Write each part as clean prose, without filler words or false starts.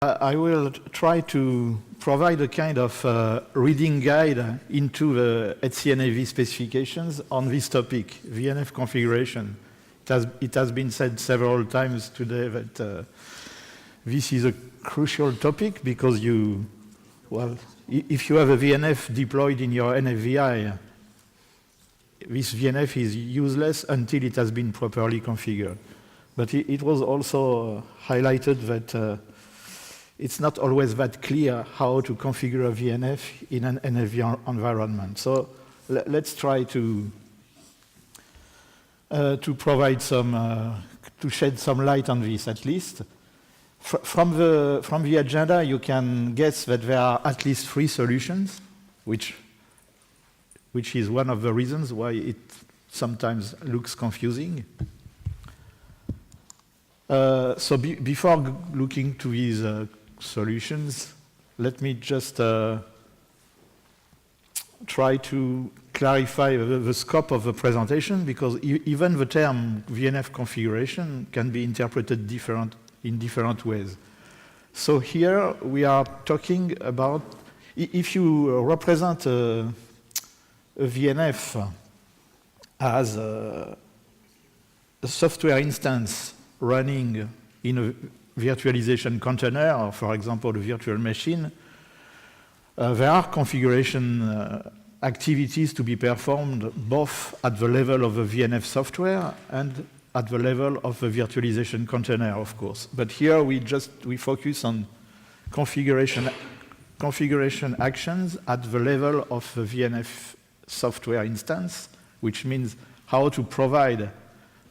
I will try to provide a kind of reading guide into the HCNAV specifications on this topic, VNF configuration. It has been said several times today that this is a crucial topic because if you have a VNF deployed in your NFVI, this VNF is useless until it has been properly configured. But it was also highlighted that it's not always that clear how to configure a VNF in an NFV environment. So let's try to provide to shed some light on this at least. From the agenda, you can guess that there are at least 3 solutions, which is one of the reasons why it sometimes looks confusing. So before looking to these solutions, let me just try to clarify the scope of the presentation, because even the term VNF configuration can be interpreted in different ways. So here we are talking about, if you represent a VNF as a software instance running in a virtualization container, or for example, a virtual machine, there are configuration activities to be performed both at the level of the VNF software and at the level of the virtualization container, of course. But here we focus on configuration actions at the level of the VNF software instance, which means how to provide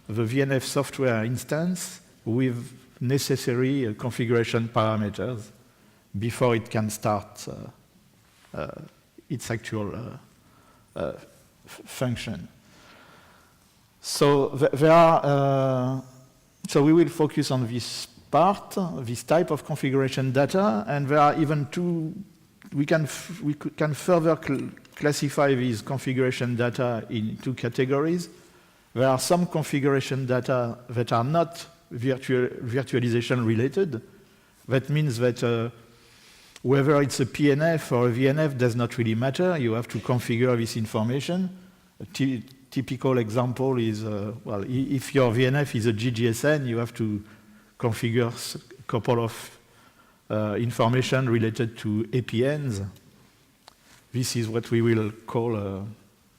the VNF software instance with necessary configuration parameters before it can start its actual function. So so we will focus on this part, this type of configuration data, and there are even two. We can further classify these configuration data in 2 categories. There are some configuration data that are not virtualization related. That means that whether it's a PNF or a VNF does not really matter. You have to configure this information. A typical example is, if your VNF is a GGSN, you have to configure a couple of information related to APNs. This is what we will call a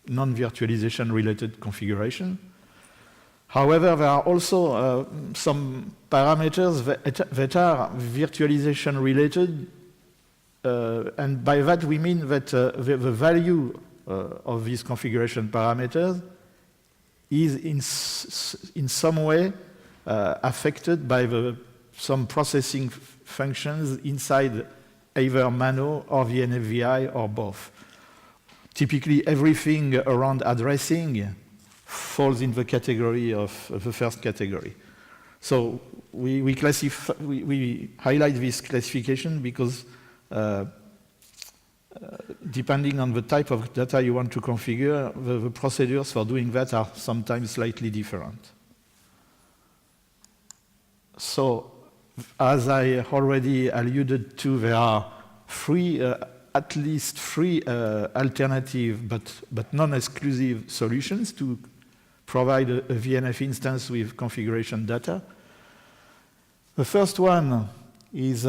non-virtualization related configuration. However, there are also some parameters that are virtualization related, and by that we mean that the value of these configuration parameters is in some way affected by some processing functions inside either Mano or VNFVI or both. Typically, everything around addressing falls in the category of the first category. So we highlight this classification because depending on the type of data you want to configure, the procedures for doing that are sometimes slightly different. So, as I already alluded to, there are at least three alternative but non-exclusive solutions to provide a VNF instance with configuration data. The first one is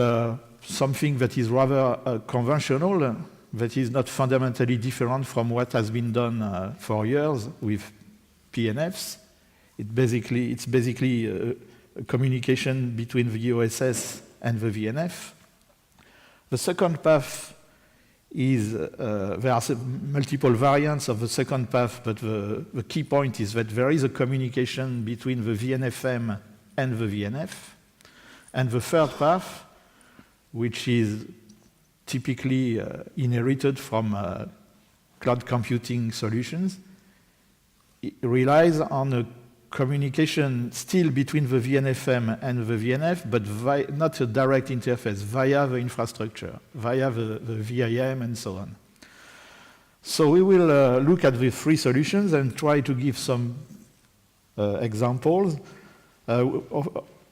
something that is rather conventional, that is not fundamentally different from what has been done for years with PNFs. It's basically a communication between the OSS and the VNF. The second path is, there are multiple variants of the second path, but the key point is that there is a communication between the VNFM and the VNF. And the third path, which is typically inherited from cloud computing solutions, it relies on a communication still between the VNFM and the VNF, but not a direct interface, via the infrastructure, via the VIM and so on. So we will look at the 3 solutions and try to give some examples.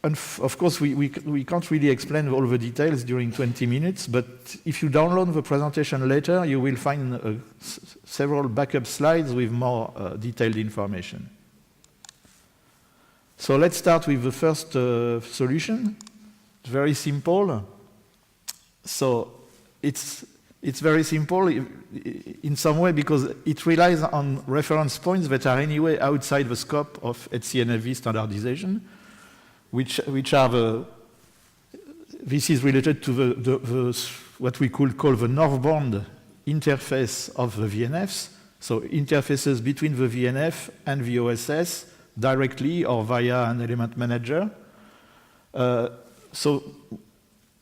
of course, we can't really explain all the details during 20 minutes, but if you download the presentation later, you will find several backup slides with more detailed information. So let's start with the first solution. It's very simple. So it's very simple in some way because it relies on reference points that are anyway outside the scope of HCNFV standardization, which are this is related to the what we could call the northbound interface of the VNFs, so interfaces between the VNF and the OSS directly or via an element manager.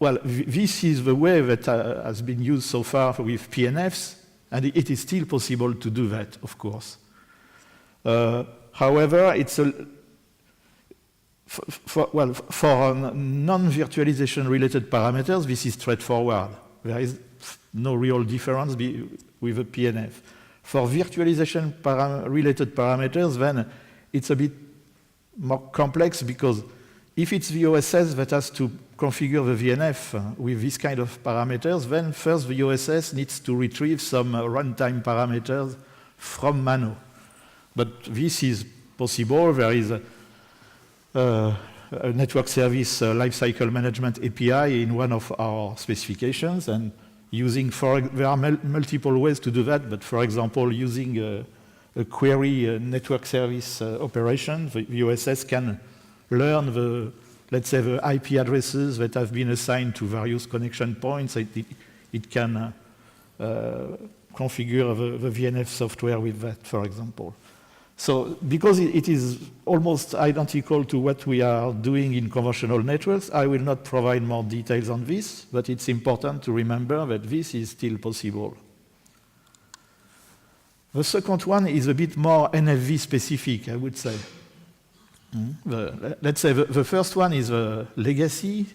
Well, this is the way that has been used so far with PNFs, and it is still possible to do that, of course. However, it's for non-virtualization related parameters, this is straightforward. There is no real difference with a PNF. For virtualization related parameters, then it's a bit more complex because if it's the OSS that has to configure the VNF with this kind of parameters, then first the OSS needs to retrieve some runtime parameters from Mano. But this is possible. There is a network service lifecycle management API in one of our specifications, and there are multiple ways to do that, but for example, using a query network service operation, the OSS can learn let's say the IP addresses that have been assigned to various connection points. It can configure the VNF software with that, for example. So because it is almost identical to what we are doing in conventional networks, I will not provide more details on this, but it's important to remember that this is still possible. The second one is a bit more NFV specific, I would say. Let's say the first one is legacy,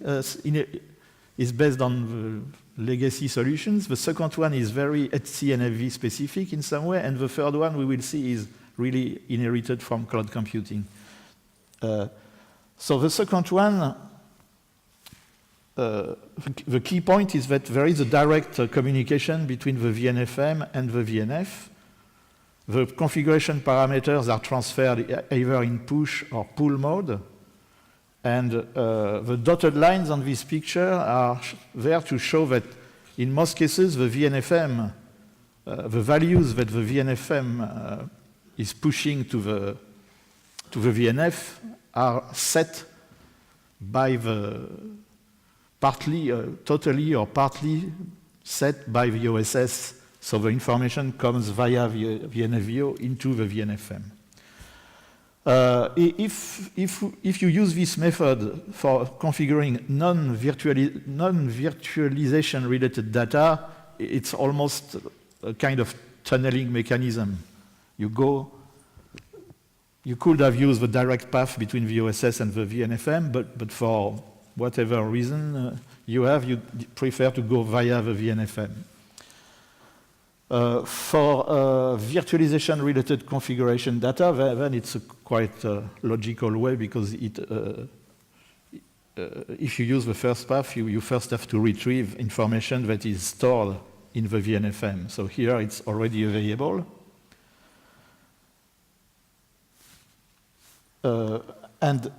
is based on the legacy solutions. The second one is very HCNFV specific in some way, and the third one we will see is really inherited from cloud computing. So the second one, the key point is that there is a direct communication between the VNFM and the VNF. The configuration parameters are transferred either in push or pull mode. And the dotted lines on this picture are there to show that in most cases the VNFM, the values that the VNFM is pushing to the VNF are set by the totally or partly set by the OSS. So the information comes via the VNFVO into the VNFM. If you use this method for configuring non-virtualization related data, it's almost a kind of tunneling mechanism. You could have used the direct path between the OSS and the VNFM, but for whatever reason you prefer to go via the VNFM. For virtualization-related configuration data, then it's a quite logical way because if you use the first path, you first have to retrieve information that is stored in the VNFM. So here it's already available. And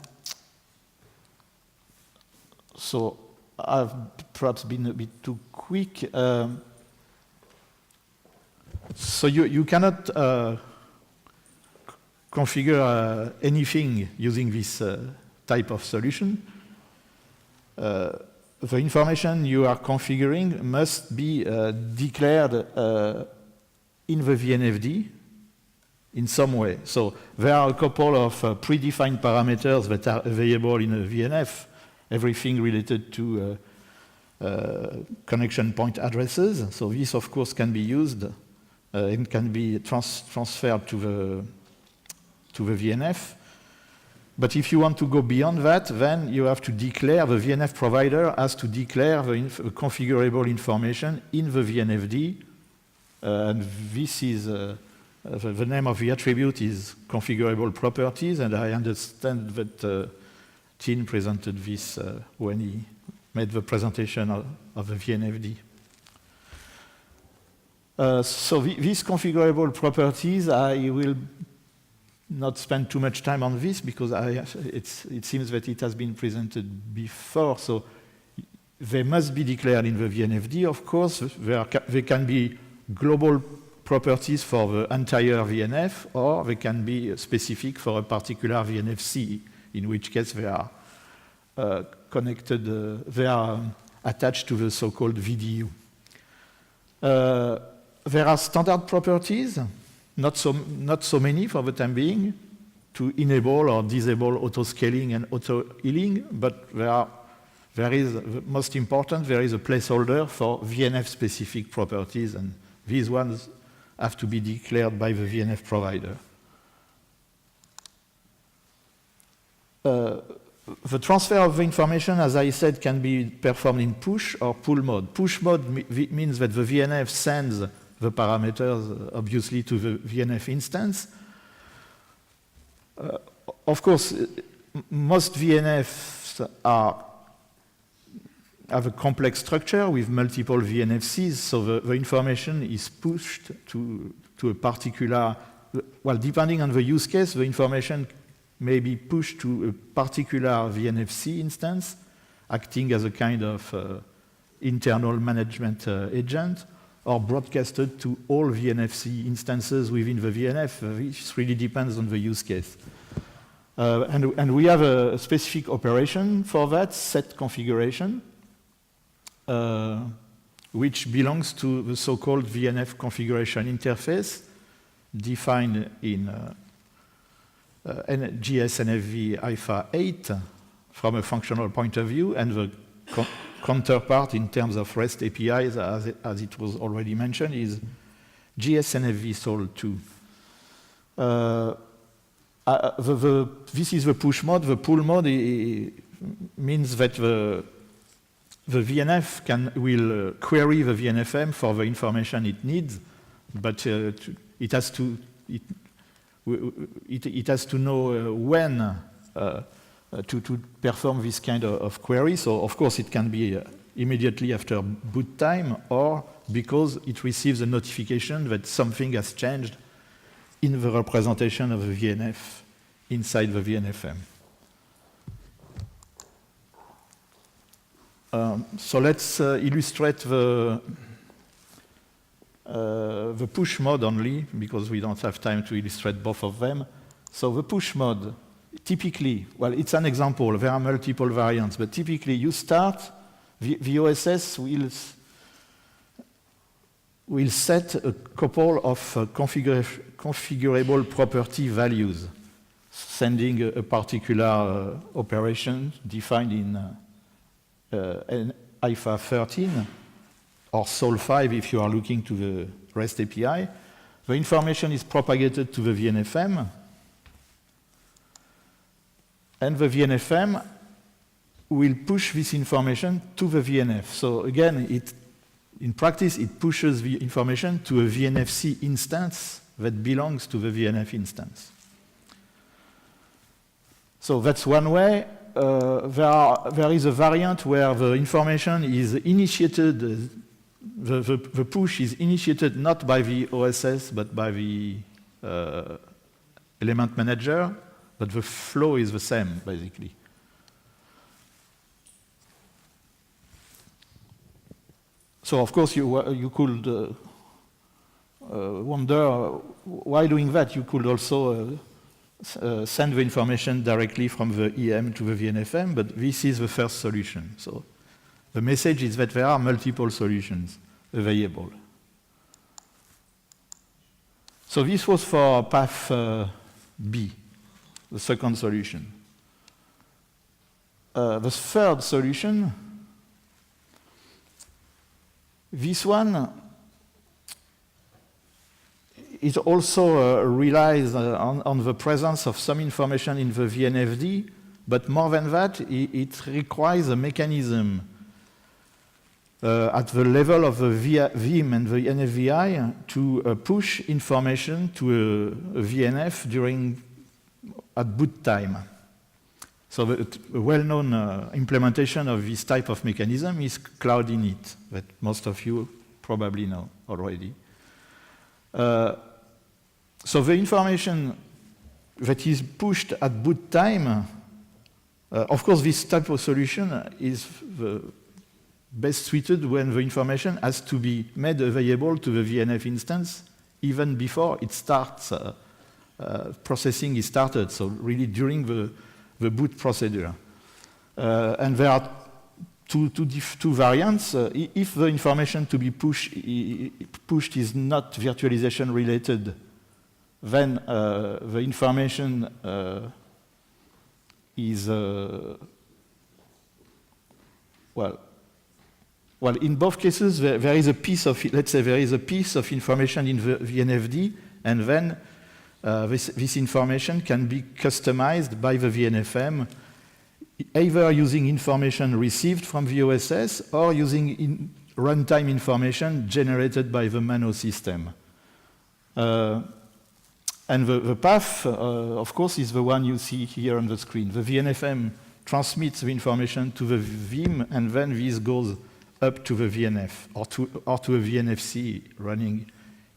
so I've perhaps been a bit too quick. So you cannot configure anything using this type of solution. The information you are configuring must be declared in the VNFD in some way. So there are a couple of predefined parameters that are available in a VNF, everything related to connection point addresses. So this, of course, can be used and can be transferred to the VNF. But if you want to go beyond that, then you have to declare, the VNF provider has to declare the configurable information in the VNFD. And this is, the name of the attribute is configurable properties, and I understand that Tin presented this when he made the presentation of the VNFD. So these configurable properties, I will not spend too much time on this because it seems that it has been presented before. So they must be declared in the VNFD, of course. They can be global properties for the entire VNF, or they can be specific for a particular VNFC, in which case they are connected, they are attached to the so-called VDU. There are standard properties, not so many for the time being, to enable or disable auto-scaling and auto-healing, but there is, most important, there is a placeholder for VNF-specific properties, and these ones have to be declared by the VNF provider. The transfer of the information, as I said, can be performed in push or pull mode. Push mode means that the VNF sends the parameters, obviously, to the VNF instance. Of course, most VNFs have a complex structure with multiple VNFCs, so the information is pushed to a particular, well, depending on the use case, the information may be pushed to a particular VNFC instance, acting as a kind of internal management agent, or broadcasted to all VNFC instances within the VNF, which really depends on the use case. And we have a specific operation for that, set configuration, which belongs to the so-called VNF configuration interface defined in GSNFV IFA 8 from a functional point of view, and the counterpart in terms of REST APIs, as it was already mentioned, is GSNFV SOL 2. This is the push mode. The pull mode means that the VNF will query the VNFM for the information it needs, but it has to know when to perform this kind of query. So, of course, it can be immediately after boot time, or because it receives a notification that something has changed in the representation of the VNF inside the VNFM. So let's illustrate the push mode only, because we don't have time to illustrate both of them. So the push mode, typically, well, it's an example. There are multiple variants, but typically you start, the OSS will set a couple of configurable property values, sending a particular operation defined in IFA 13 or SOL 5 if you are looking to the REST API. The information is propagated to the VNFM, and the VNFM will push this information to the VNF. So again, in practice, it pushes the information to a VNFC instance that belongs to the VNF instance. So that's one way. There is a variant where the information is initiated, the push is initiated not by the OSS, but by the element manager, but the flow is the same, basically. So, of course, you could wonder why doing that. You could also send the information directly from the EM to the VNFM, but this is the first solution. So the message is that there are multiple solutions available. So this was for path B, the second solution. The third solution, this one, it also relies on the presence of some information in the VNFD, but more than that, it requires a mechanism at the level of the VM and the NFVI to push information to a VNF at boot time. So a well-known implementation of this type of mechanism is Cloud Init, that most of you probably know already. So the information that is pushed at boot time, of course, this type of solution is best suited when the information has to be made available to the VNF instance even before it starts, processing is started, so really during the boot procedure. And there are two variants. If the information to be pushed is not virtualization related, then the information is, well, in both cases, there is a piece of, let's say, there is a piece of information in the VNFD, and then this information can be customized by the VNFM, either using information received from the OSS or using runtime information generated by the Mano system. And the path, of course, is the one you see here on the screen. The VNFM transmits the information to the Vim, and then this goes up to the VNF or to a VNFC running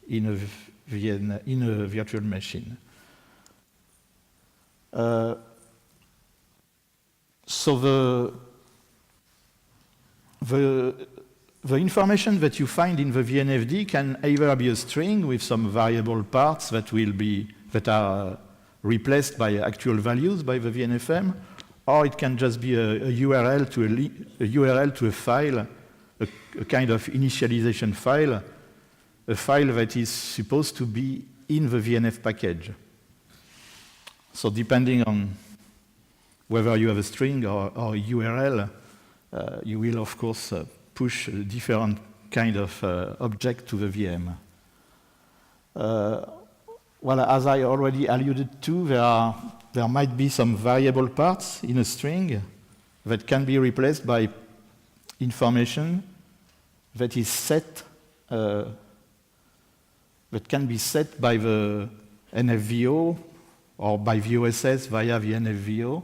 in a virtual machine. So the information that you find in the VNFD can either be a string with some variable parts that are replaced by actual values by the VNFM, or it can just be a URL to a file, a kind of initialization file, a file that is supposed to be in the VNF package. So depending on whether you have a string or a URL, you will, of course, push a different kind of object to the VM. Well, as I already alluded to, there might be some variable parts in a string that can be replaced by information that is set, that can be set by the NFVO or by the OSS via the NFVO.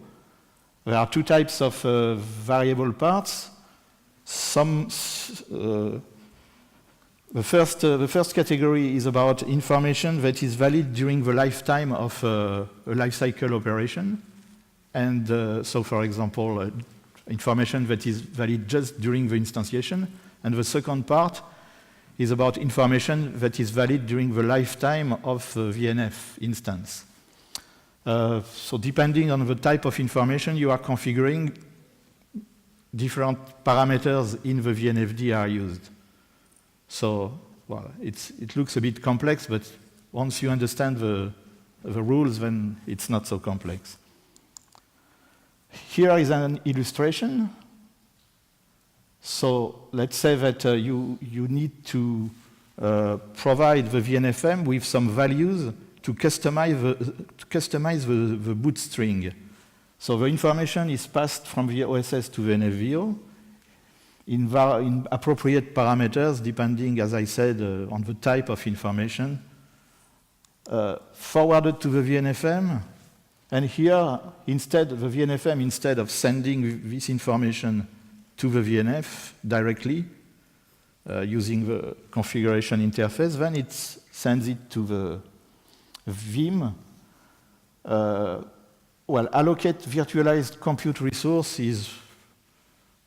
There are two types of variable parts. The first category is about information that is valid during the lifetime of a lifecycle operation. And so, for example, information that is valid just during the instantiation. And the second part is about information that is valid during the lifetime of the VNF instance. So depending on the type of information you are configuring, different parameters in the VNFD are used. So, well, it looks a bit complex, but once you understand the rules, then it's not so complex. Here is an illustration. So let's say that you need to provide the VNFM with some values to customize the boot string. So the information is passed from the OSS to the NFVO in appropriate parameters, depending, as I said, on the type of information, forwarded to the VNFM. And here, instead, the VNFM, instead of sending this information to the VNF directly, using the configuration interface, then it sends it to the Vim. Well, allocate virtualized compute resource is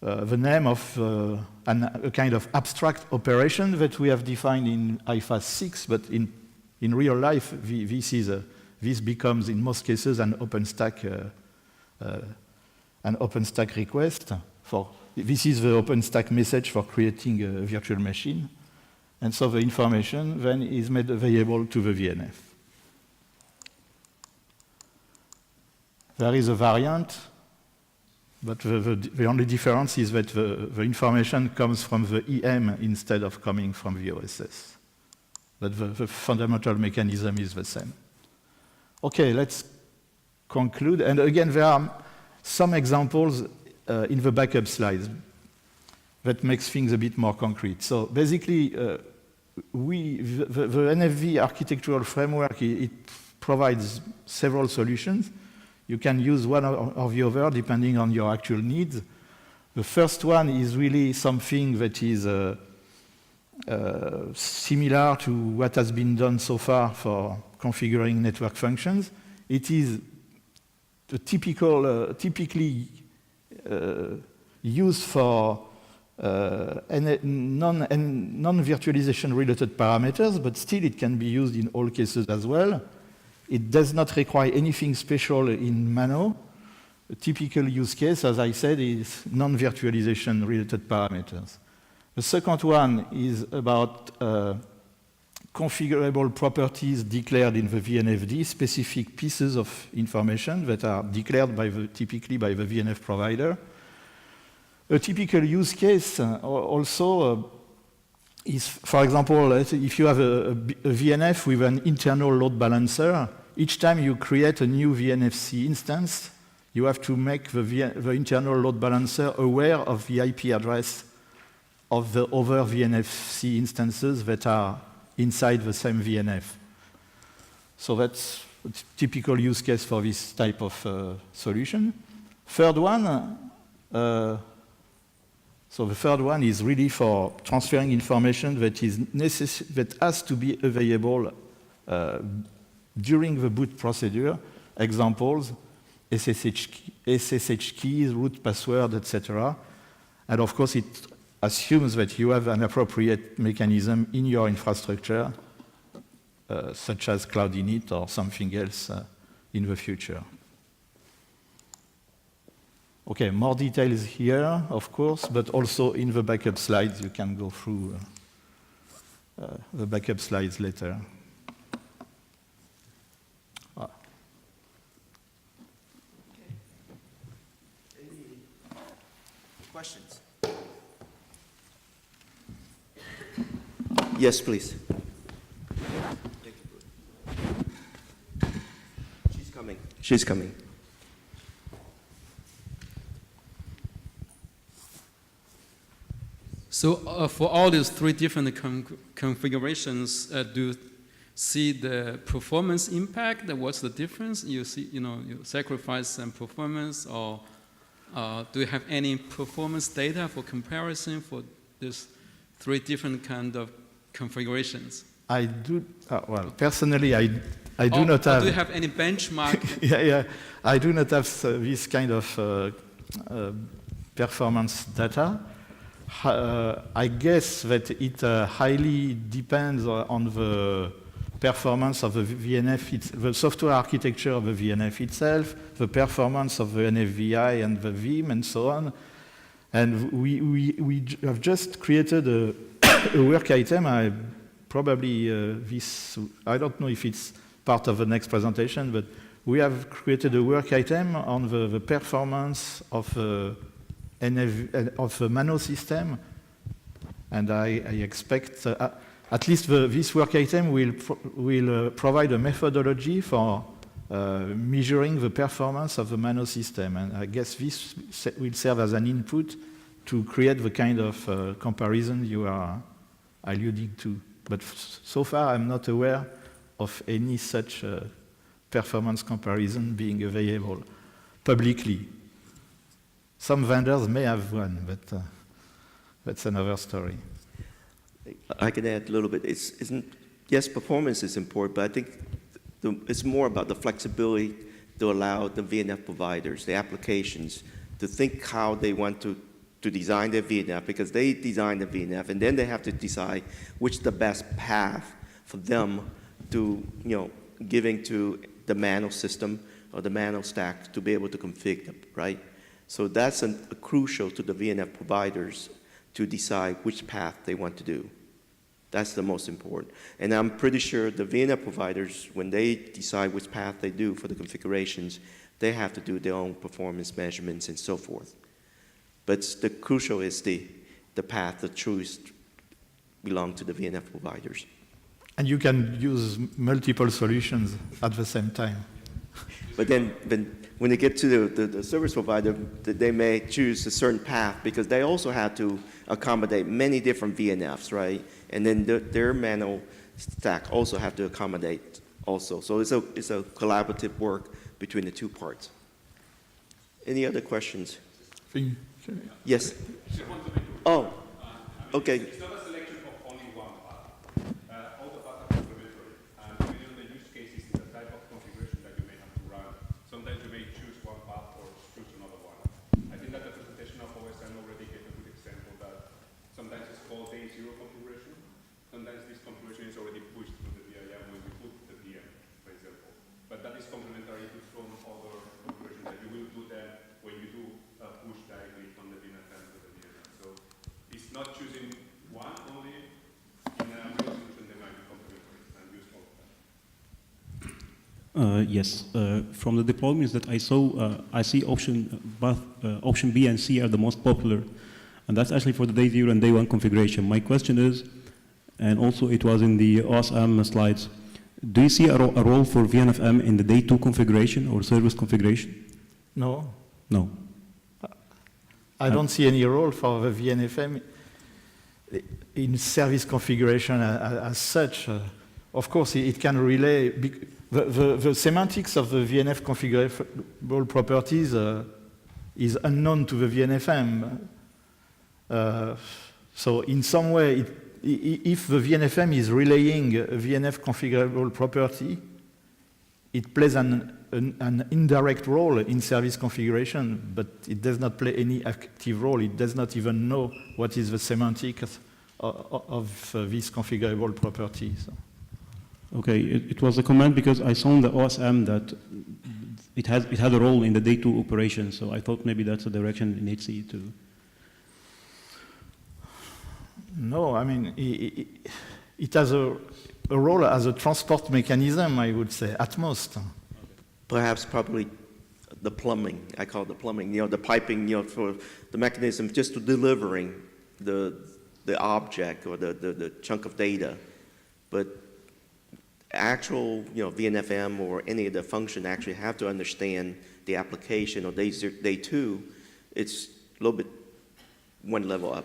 the name of a kind of abstract operation that we have defined in IFAS 6, but in real life, this becomes, in most cases, an OpenStack request. This is the OpenStack message for creating a virtual machine. And so the information then is made available to the VNF. There is a variant, but the only difference is that the information comes from the EM instead of coming from the OSS. But the fundamental mechanism is the same. Okay, let's conclude. And again, there are some examples in the backup slides that makes things a bit more concrete. So basically, the NFV architectural framework, it provides several solutions. You can use one or the other depending on your actual needs. The first one is really something that is similar to what has been done so far for configuring network functions. It is the typically used for non-virtualization related parameters, but still it can be used in all cases as well. It does not require anything special in Mano. A typical use case, as I said, is non-virtualization related parameters. The second one is about configurable properties declared in the VNFD, specific pieces of information that are declared typically by the VNF provider. A typical use case also is, for example, if you have a VNF with an internal load balancer, each time you create a new VNFC instance, you have to make the internal load balancer aware of the IP address of the other VNFC instances that are inside the same VNF. So that's a typical use case for this type of solution. Third one, so the third one is really for transferring information that has to be available during the boot procedure. Examples: SSH keys, root password, etc. And of course, it assumes that you have an appropriate mechanism in your infrastructure, such as Cloud Init or something else in the future. Okay, more details here, of course, but also in the backup slides. You can go through the backup slides later. Any questions? Yes, please. Thank you, Bruno. She's coming. She's coming. So for all these three different configurations, do you see the performance impact? What's the difference? You see, you sacrifice some performance, or do you have any performance data for comparison for these three different kind of configurations? I do. Well, personally, I do not have. Do you have any benchmark? Yeah. I do not have this kind of performance data. I guess that it highly depends on the performance of the VNF, the software architecture of the VNF itself, the performance of the NFVI and the Vim, and so on. And we have just created a work item. I don't know if it's part of the next presentation, but we have created a work item on the performance of of the Mano system, and I expect at least this work item will provide a methodology for measuring the performance of the Mano system, and I guess this will serve as an input to create the kind of comparison you are alluding to. But so far, I'm not aware of any such performance comparison being available publicly. Some vendors may have one, but that's another story. I can add a little bit. Yes, performance is important, but I think it's more about the flexibility to allow the VNF providers, the applications, to think how they want to design their VNF, because they design the VNF, and then they have to decide which is the best path for them to, giving to the Mano system or the Mano stack to be able to configure them, right? So that's crucial to the VNF providers to decide which path they want to do. That's the most important. And I'm pretty sure the VNF providers, when they decide which path they do for the configurations, they have to do their own performance measurements and so forth. But the crucial is the path, the choice belong to the VNF providers. And you can use multiple solutions at the same time. But then when they get to the service provider, they may choose a certain path because they also have to accommodate many different VNFs, right? And then their Mano stack also have to accommodate also. So it's a collaborative work between the two parts. Any other questions? Thing. Yes. Oh, okay. It's not a selection of only one path. All the paths are complementary. And depending on the use cases, the type of configuration that you may have to run, sometimes you may choose one path or choose another one. I think that the presentation of OSM already gave a good example that sometimes it's called day zero configuration. Sometimes this configuration is already pushed through the VIM when we put the VM, for example. But that is complementary to some other configuration that you will do then when you do push directly from the VNFM to the VM. So it's not choosing one only. In a real solution, they might be complementary and useful. Yes. From the deployments that I saw, I see option B and C are the most popular, and that's actually for the day zero and day one configuration. My question is, and also it was in the OSM slides, do you see a role for VNFM in the day two configuration or service configuration? No, No. I don't see any role for the VNFM in service configuration as such. Of course, it can relay. The semantics of the VNF configurable properties is unknown to the VNFM. So in some way, if the VNFM is relaying a VNF configurable property, it plays an indirect role in service configuration, but it does not play any active role. It does not even know what is the semantics of these configurable properties. Okay, it was a comment because I saw in the OSM that it had a role in the day two operation, so I thought maybe that's a direction in HCE too. No, I mean, it has a role as a transport mechanism, I would say, at most. Perhaps probably the plumbing, I call it the plumbing, the piping, for the mechanism just to delivering the object or the chunk of data. But actual, VNFM or any of the function actually have to understand the application or day two, it's a little bit one level up.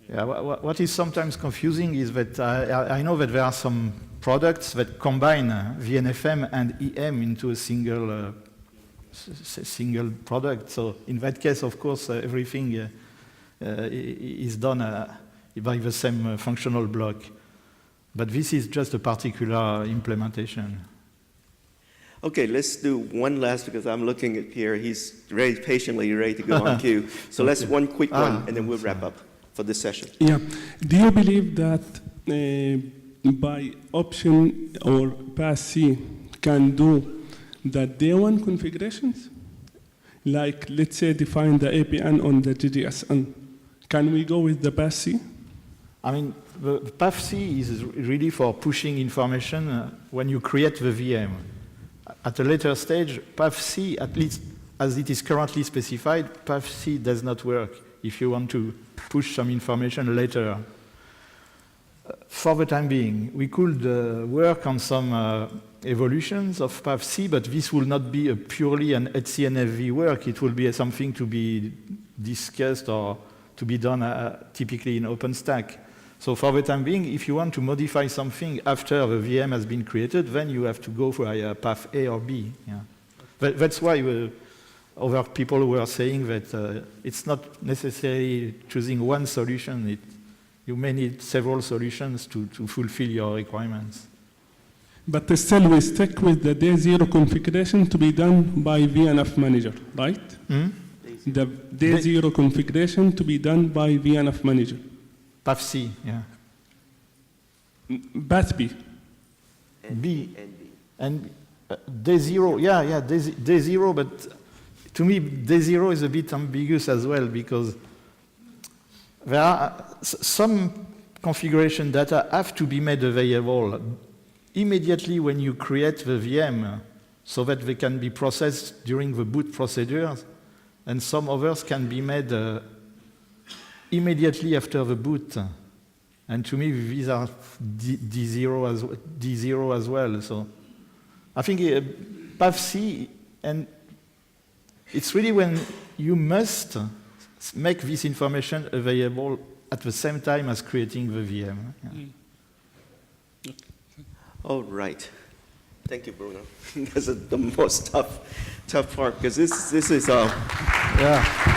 Yeah, what is sometimes confusing is that I know that there are some products that combine VNFM and EM into a single product. So in that case, of course, everything is done by the same functional block. But this is just a particular implementation. Okay, let's do one last, because I'm looking at here, he's very patiently ready to go on cue. So let's one quick one, and then we'll wrap up for this session. Yeah. Do you believe that by option or pass C can do the day one configurations? Like, let's say, define the APN on the GDSN. Can we go with the pass C? I mean, the path C is really for pushing information when you create the VM. At a later stage, path C, at least as it is currently specified, path C does not work if you want to push some information later. For the time being, we could work on some evolutions of path C, but this will not be a purely an HCNFV work. It will be something to be discussed or to be done typically in OpenStack. So for the time being, if you want to modify something after the VM has been created, then you have to go for a path A or B. Yeah. That's why other people were saying that it's not necessarily choosing one solution. You may need several solutions to fulfill your requirements. But still, we stick with the day zero configuration to be done by VNF manager, right? The day zero configuration to be done by VNF manager. Path C, yeah. Path B. B. And day zero, day zero, but to me, day zero is a bit ambiguous as well, because there are some configuration data have to be made available immediately when you create the VM so that they can be processed during the boot procedures, and some others can be made immediately after the boot. And to me, these are D0 as well. So I think path C, and it's really when you must make this information available at the same time as creating the VM. Yeah. All right. Thank you, Bruno. This is the most tough part, because this is Yeah.